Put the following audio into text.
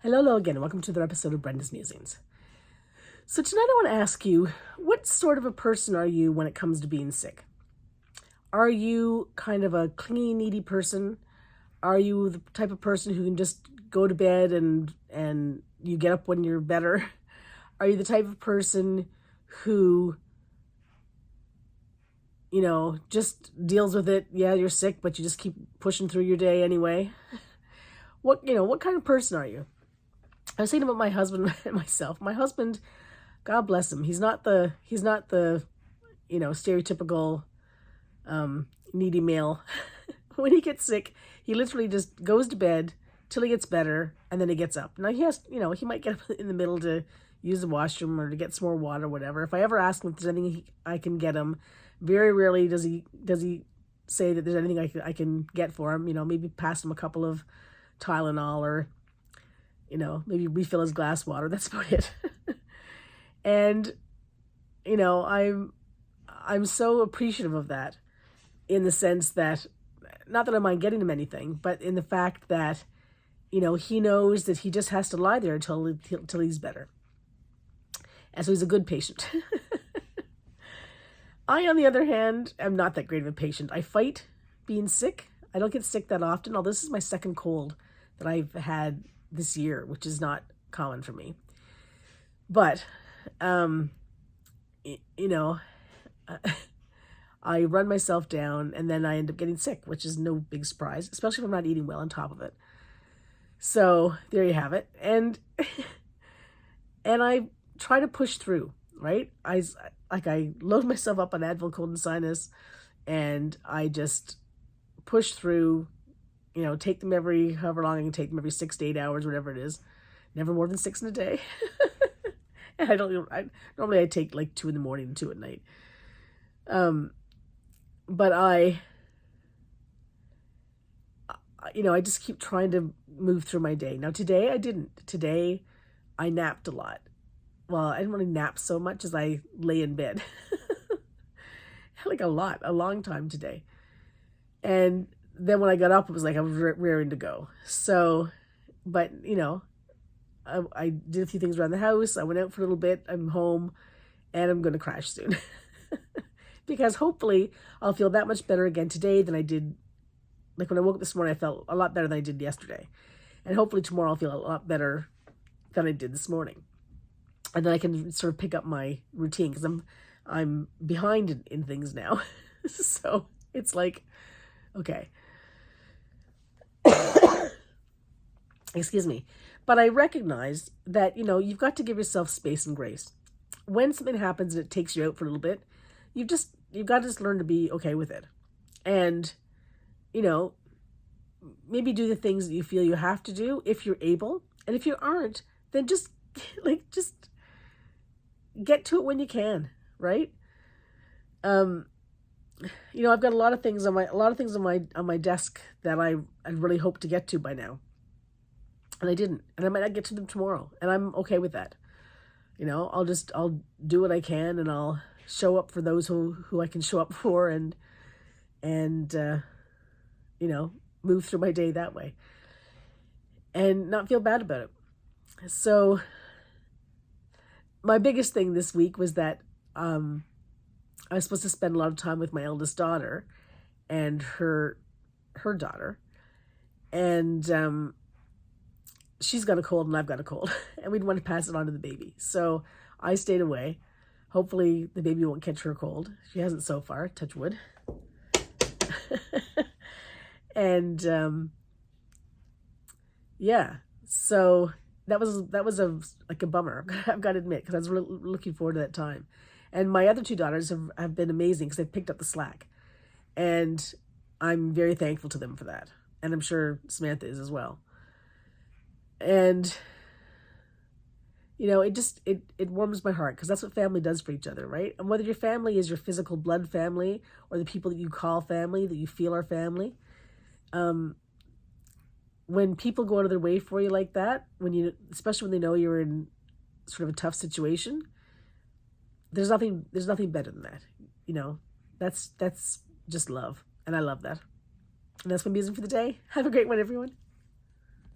Hello again, and welcome to another episode of Brenda's Musings. So tonight I want to ask you, what sort of a person are you when it comes to being sick? Are you kind of a clingy, needy person? Are you the type of person who can just go to bed and you get up when you're better? Are you the type of person who, just deals with it? Yeah, you're sick, but you just keep pushing through your day anyway. What kind of person are you? I was thinking about my husband and myself. My husband, God bless him, he's not the stereotypical needy male. When he gets sick, he literally just goes to bed till he gets better, and then he gets up. Now he might get up in the middle to use the washroom or to get some more water or whatever. If I ever ask him if there's anything I can get him, very rarely does he say that there's anything I can get for him. Maybe pass him a couple of Tylenol or maybe refill his glass water. That's about it. And, I'm so appreciative of that, in the sense that, not that I mind getting him anything, but in the fact that, he knows that he just has to lie there until he's better. And so he's a good patient. I, on the other hand, am not that great of a patient. I fight being sick. I don't get sick that often, although this is my second cold that I've had this year, which is not common for me. But, I run myself down and then I end up getting sick, which is no big surprise, especially if I'm not eating well on top of it. So there you have it. And I try to push through, right? I load myself up on Advil, cold and sinus, and I just push through. Take them however long I can take them, every 6 to 8 hours, whatever it is. Never more than 6 in a day. And normally I take like 2 in the morning and 2 at night. But I just keep trying to move through my day. Now today I didn't. Today I napped a lot. Well, I didn't really nap so much as I lay in bed. Like a long time today. And then when I got up, it was like I was raring to go. So, but, I did a few things around the house. I went out for a little bit. I'm home, and I'm going to crash soon. Because hopefully I'll feel that much better again today than I did. Like when I woke up this morning, I felt a lot better than I did yesterday. And hopefully tomorrow I'll feel a lot better than I did this morning. And then I can sort of pick up my routine, because I'm behind in things now. So it's like, okay. Excuse me. But I recognize that, you've got to give yourself space and grace. When something happens and it takes you out for a little bit, you've got to just learn to be okay with it. And, maybe do the things that you feel you have to do if you're able. And if you aren't, then just get to it when you can, right? I've got a lot of things on my desk that I really hope to get to by now. And I didn't. And I might not get to them tomorrow. And I'm okay with that. I'll do what I can, and I'll show up for those who I can show up for, and move through my day that way. And not feel bad about it. So my biggest thing this week was that I was supposed to spend a lot of time with my eldest daughter and her daughter. And she's got a cold and I've got a cold. And we'd want to pass it on to the baby. So I stayed away. Hopefully the baby won't catch her cold. She hasn't so far, touch wood. And yeah, so that was a bummer. I've got to admit, because I was really looking forward to that time. And my other 2 daughters have been amazing, because they've picked up the slack. And I'm very thankful to them for that. And I'm sure Samantha is as well. And, it warms my heart, because that's what family does for each other, right? And whether your family is your physical blood family or the people that you call family, that you feel are family, when people go out of their way for you like that, especially when they know you're in sort of a tough situation, there's nothing better than that. That's just love. And I love that. And that's my musing for the day. Have a great one, everyone.